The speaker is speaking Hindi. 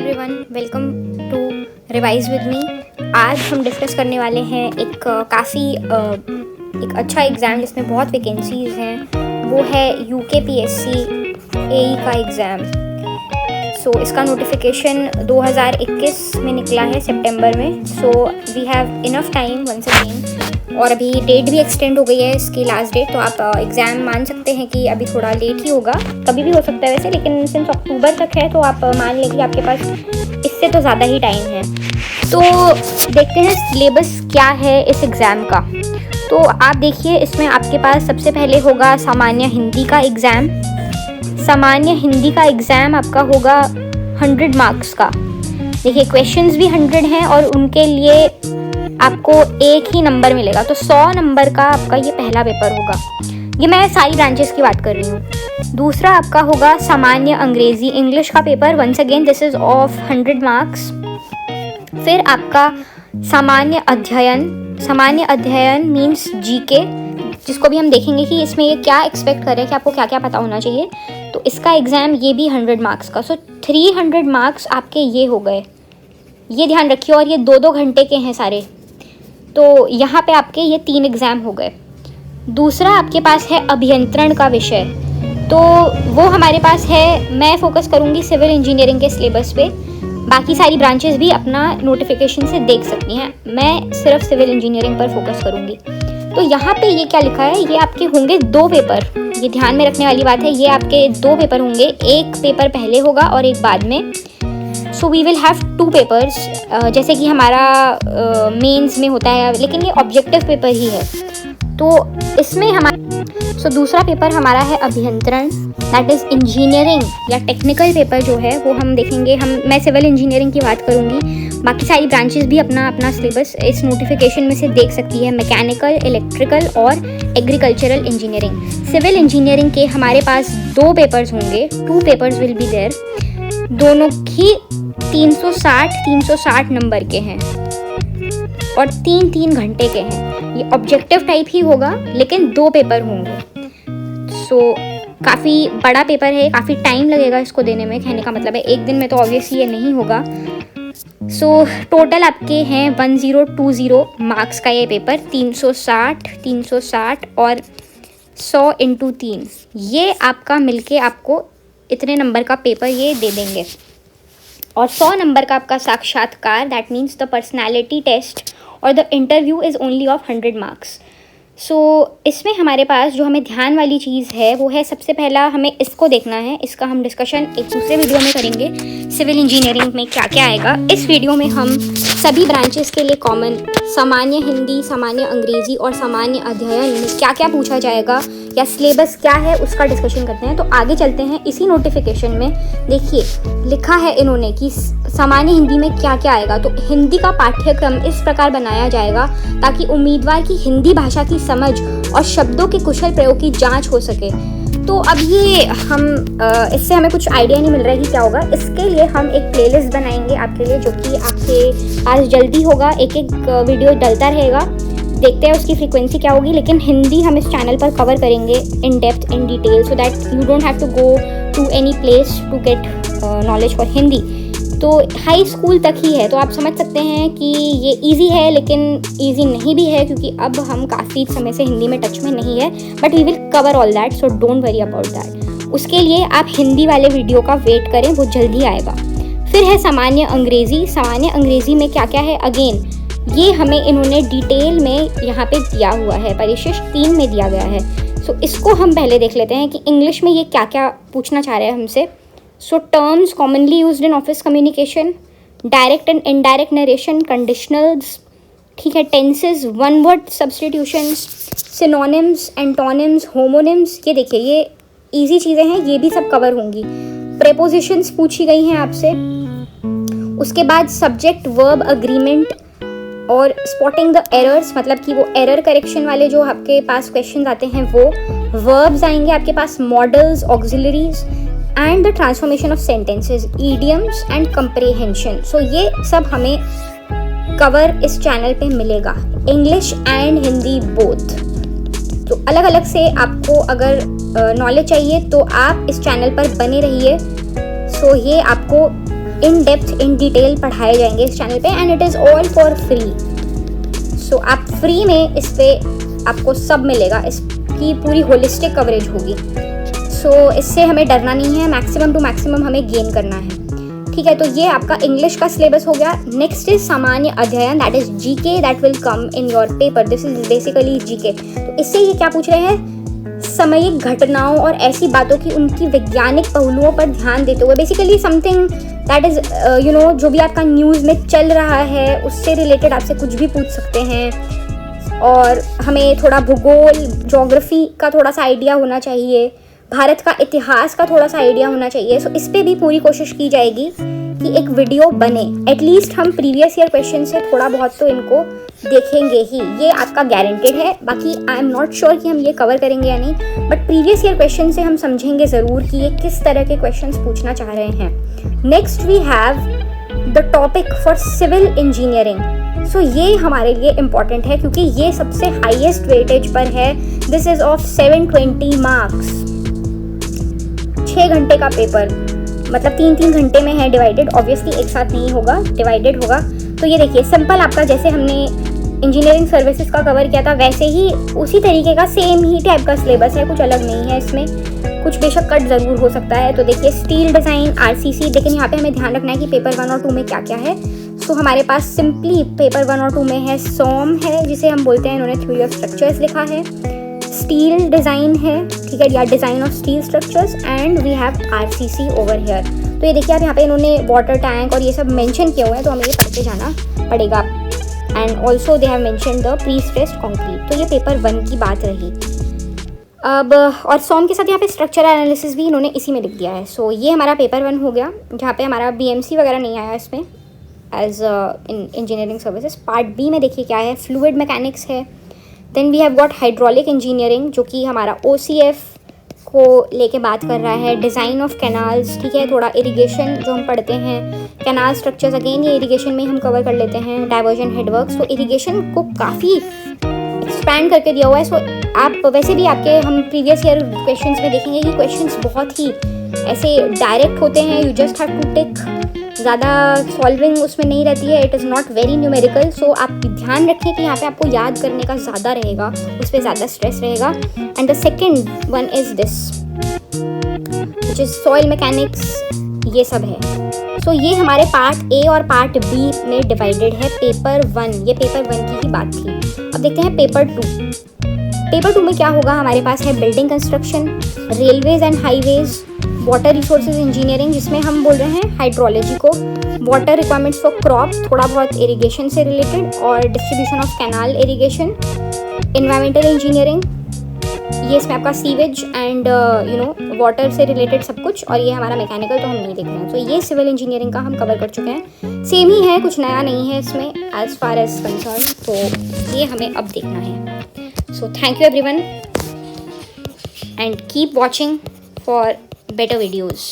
Everyone, welcome to revise with me. आज हम डिस्कस करने वाले हैं एक अच्छा एग्ज़ाम जिसमें बहुत वैकेंसीज़ हैं। वो है UKPSC AE का एग्ज़ाम। इसका नोटिफिकेशन 2021 में निकला है सितंबर में। We have enough time once again, और अभी डेट भी एक्सटेंड हो गई है इसकी लास्ट डेट। तो आप एग्ज़ाम मान सकते हैं कि अभी थोड़ा लेट ही होगा, कभी भी हो सकता है वैसे, लेकिन सिंस अक्टूबर तक है तो आप मान लें कि आपके पास इससे तो ज़्यादा ही टाइम है। तो देखते हैं सिलेबस क्या है इस एग्ज़ाम का। तो आप देखिए, इसमें आपके पास सबसे पहले होगा सामान्य हिंदी का एग्ज़ाम। सामान्य हिंदी का एग्ज़ाम आपका होगा 100 मार्क्स का। देखिए, क्वेश्चंस भी 100 हैं और उनके लिए आपको एक ही नंबर मिलेगा। तो 100 नंबर का आपका ये पहला पेपर होगा। ये मैं सारी ब्रांचेस की बात कर रही हूँ। दूसरा आपका होगा सामान्य अंग्रेज़ी इंग्लिश का पेपर। Once again this is of 100 marks. फिर आपका सामान्य अध्ययन मीन्स GK, जिसको भी हम देखेंगे कि इसमें ये क्या एक्सपेक्ट करें कि आपको क्या क्या पता होना चाहिए। तो इसका एग्ज़ाम ये भी 100 मार्क्स का। 300 मार्क्स आपके ये हो गए, ये ध्यान रखिए। और ये 2-2 घंटे के हैं सारे। तो यहाँ पे आपके ये 3 एग्ज़ाम हो गए। दूसरा आपके पास है अभियंत्रण का विषय। तो वो हमारे पास है, मैं फ़ोकस करूँगी सिविल इंजीनियरिंग के सिलेबस पे। बाकी सारी ब्रांचेस भी अपना नोटिफिकेशन से देख सकती हैं, मैं सिर्फ सिविल इंजीनियरिंग पर फोकस करूँगी। तो यहाँ पे ये क्या लिखा है, ये आपके होंगे 2 पेपर। ये ध्यान में रखने वाली बात है, ये आपके 2 पेपर होंगे। एक पेपर पहले होगा और एक बाद में। So we will have 2 papers, जैसे कि हमारा मेंस में होता है, लेकिन ये ऑब्जेक्टिव पेपर ही है। तो इसमें दूसरा पेपर हमारा है अभियंत्रण, दैट इज़ इंजीनियरिंग या टेक्निकल पेपर जो है वो हम देखेंगे। मैं सिविल इंजीनियरिंग की बात करूँगी। बाकी सारी ब्रांचेस भी अपना सिलेबस इस नोटिफिकेशन में से देख सकती है। मैकेनिकल, इलेक्ट्रिकल और एग्रीकल्चरल इंजीनियरिंग। सिविल इंजीनियरिंग के हमारे पास 2 पेपर्स होंगे, 2 पेपर्स विल बी देयर। दोनों ही 360 नंबर के हैं और 3-3 घंटे के हैं। ये ऑब्जेक्टिव टाइप ही होगा, लेकिन 2 पेपर होंगे। काफ़ी बड़ा पेपर है, काफ़ी टाइम लगेगा इसको देने में। कहने का मतलब है एक दिन में तो ऑब्वियसली ये नहीं होगा। टोटल आपके हैं 1020 मार्क्स का ये पेपर। 360 और 100 × 3, ये आपका मिलके आपको इतने नंबर का पेपर ये दे देंगे। और 100 नंबर का आपका साक्षात्कार, that means the personality test, और the interview is only of 100 marks. इसमें हमारे पास जो हमें ध्यान वाली चीज़ है वो है, सबसे पहला हमें इसको देखना है। इसका हम डिस्कशन एक दूसरे वीडियो में करेंगे। सिविल इंजीनियरिंग में क्या क्या आएगा, इस वीडियो में हम सभी ब्रांचेस के लिए कॉमन सामान्य हिंदी, सामान्य अंग्रेज़ी और सामान्य अध्ययन में क्या क्या पूछा जाएगा या सिलेबस क्या है उसका डिस्कशन करते हैं। तो आगे चलते हैं। इसी नोटिफिकेशन में देखिए लिखा है इन्होंने कि सामान्य हिंदी में क्या क्या आएगा। तो हिंदी का पाठ्यक्रम इस प्रकार बनाया जाएगा ताकि उम्मीदवार की हिंदी भाषा की समझ और शब्दों के कुशल प्रयोग की जांच हो सके। तो अब ये इससे हमें कुछ आइडिया नहीं मिल रहा है कि क्या होगा। इसके लिए हम एक प्लेलिस्ट बनाएंगे आपके लिए, जो कि आपके पास जल्दी होगा। एक वीडियो डलता रहेगा, देखते हैं उसकी फ्रीक्वेंसी क्या होगी। लेकिन हिंदी हम इस चैनल पर कवर करेंगे in depth, in detail, so that you don't have to go to any place to get knowledge for Hindi. तो हाई स्कूल तक ही है, तो आप समझ सकते हैं कि ये इजी है, लेकिन इजी नहीं भी है, क्योंकि अब हम काफ़ी समय से हिंदी में टच में नहीं है। But we will cover all that, so don't worry about that. उसके लिए आप हिंदी वाले वीडियो का वेट करें, वो जल्दी आएगा। फिर है सामान्य अंग्रेज़ी। सामान्य अंग्रेज़ी में क्या क्या है, अगेन ये हमें इन्होंने डिटेल में यहाँ पे दिया हुआ है, परिशिष्ट 3 में दिया गया है। इसको हम पहले देख लेते हैं कि इंग्लिश में ये क्या क्या पूछना चाह रहे हैं हमसे। Terms commonly used in office communication, direct and indirect narration, conditionals, ठीक है, tenses, one word substitutions, synonyms, antonyms, homonyms. ये देखिए, ये इजी चीज़ें हैं, ये भी सब कवर होंगी। प्रेपोजिशंस पूछी गई हैं आपसे। उसके बाद सब्जेक्ट वर्ब अग्रीमेंट और स्पॉटिंग द एरर्स, मतलब कि वो एरर करेक्शन वाले जो आपके पास क्वेश्चन आते हैं वो। वर्ब्स आएंगे आपके पास, modals, auxiliaries and the transformation of sentences, idioms and comprehension. ये सब हमें कवर इस चैनल पे मिलेगा, इंग्लिश एंड हिंदी बोथ। तो अलग अलग से आपको अगर नॉलेज चाहिए तो आप इस चैनल पर बने रहिए। ये आपको इन डेप्थ इन डिटेल पढ़ाए जाएंगे इस चैनल पे, and it is all for free. So आप फ्री में इस पर आपको सब मिलेगा, इसकी पूरी होलिस्टिक कवरेज होगी। सो इससे हमें डरना नहीं है, मैक्सिमम टू मैक्सिमम हमें गेन करना है, ठीक है। तो ये आपका इंग्लिश का सिलेबस हो गया। नेक्स्ट इज सामान्य अध्ययन, that is GK, that will come in your paper. This is basically GK. तो इससे ये क्या पूछ रहे हैं, सामयिक घटनाओं और ऐसी बातों की उनकी वैज्ञानिक पहलुओं पर ध्यान देते हुए, basically something that is you know, जो भी आपका न्यूज़ में चल रहा है उससे रिलेटेड आपसे कुछ भी पूछ सकते हैं। और हमें थोड़ा भूगोल, ज्योग्राफी का थोड़ा सा आइडिया होना चाहिए, भारत का इतिहास का थोड़ा सा आइडिया होना चाहिए। सो इस पर भी पूरी कोशिश की जाएगी कि एक वीडियो बने। एटलीस्ट हम प्रीवियस ईयर क्वेश्चन से थोड़ा बहुत तो इनको देखेंगे ही, ये आपका गारंटेड है। बाकी आई एम नॉट श्योर कि हम ये कवर करेंगे या नहीं, बट प्रीवियस ईयर क्वेश्चन से हम समझेंगे ज़रूर कि ये किस तरह के क्वेश्चंस पूछना चाह रहे हैं। Next we have the topic for civil engineering. So ये हमारे लिए इम्पॉर्टेंट है क्योंकि ये सबसे हाईएस्ट वेटेज पर है। दिस इज़ ऑफ 720 मार्क्स, 6 घंटे का पेपर, मतलब 3-3 घंटे में है डिवाइडेड, ऑब्वियसली एक साथ नहीं होगा, डिवाइडेड होगा। तो ये देखिए सिंपल आपका, जैसे हमने इंजीनियरिंग सर्विसेज का कवर किया था वैसे ही उसी तरीके का सेम ही टाइप का सिलेबस है, कुछ अलग नहीं है इसमें, कुछ बेशक कट ज़रूर हो सकता है। तो देखिए स्टील डिज़ाइन, आरसीसी, लेकिन यहाँ पे हमें ध्यान रखना है कि पेपर 1 और 2 में क्या क्या है। सो हमारे पास सिंपली पेपर 1 और 2 में है सॉम है, जिसे हम बोलते हैं, इन्होंने थ्योरी ऑफ स्ट्रक्चर्स लिखा है, स्टील डिज़ाइन है, ठीक है, या design of steel structures, and we have RCC over here. तो ये देखिए आप यहाँ पे इन्होंने वाटर टैंक और ये सब मेंशन किए हुए हैं, तो हमें ये पढ़ते जाना पड़ेगा। And also they have mention the pre stressed concrete. तो ये पेपर 1 की बात रही। अब और सॉम के साथ यहाँ पे स्ट्रक्चरल एनालिसिस भी इन्होंने इसी में लिख दिया है। सो ये हमारा पेपर 1 हो गया, जहाँ पे हमारा बीएमसी वगैरह नहीं आया इसमें as in engineering services. Part B में देखिए क्या है, फ्लूइड मैकेनिक्स है। Then we have got hydraulic engineering, जो कि हमारा ओसीएफ को लेके बात कर रहा है, डिज़ाइन ऑफ कैनाल्स, ठीक है, थोड़ा इरिगेशन जो हम पढ़ते हैं, कैनाल स्ट्रक्चर्स, अगेन ये इरिगेशन में हम कवर कर लेते हैं, डाइवर्जन हेडवर्क्स। तो इरिगेशन को काफ़ी एक्सपैंड करके दिया हुआ है। सो आप वैसे भी आपके हम प्रीवियस ईयर क्वेश्चंस में देखेंगे कि क्वेश्चंस बहुत ही ऐसे डायरेक्ट होते हैं, you just have to take, ज़्यादा सॉल्विंग उसमें नहीं रहती है, it is not very numerical. So आप ध्यान रखें कि यहाँ पे आपको याद करने का ज़्यादा रहेगा, उस पर ज़्यादा स्ट्रेस रहेगा। And the second one is this which is soil mechanics, ये सब है। सो ये हमारे पार्ट ए और पार्ट बी में डिवाइडेड है पेपर 1। ये पेपर 1 की ही बात थी। अब देखते हैं पेपर 2। पेपर 2 में क्या होगा, हमारे पास है building construction, railways and highways, water resources engineering, जिसमें हम बोल रहे हैं हाइड्रोलॉजी को, वाटर रिक्वायरमेंट्स फॉर क्रॉप, थोड़ा बहुत इरिगेशन से रिलेटेड, और distribution of canal irrigation, environmental engineering, ये इसमें आपका sewage and you know water से रिलेटेड सब कुछ, और ये हमारा मैकेनिकल तो हम नहीं देख रहे हैं। तो ये सिविल इंजीनियरिंग का हम कवर कर चुके हैं, सेम ही है, कुछ नया नहीं है इसमें एज फार एज कंसर्न। तो ये हमें अब देखना है। So thank you everyone and keep watching for better videos.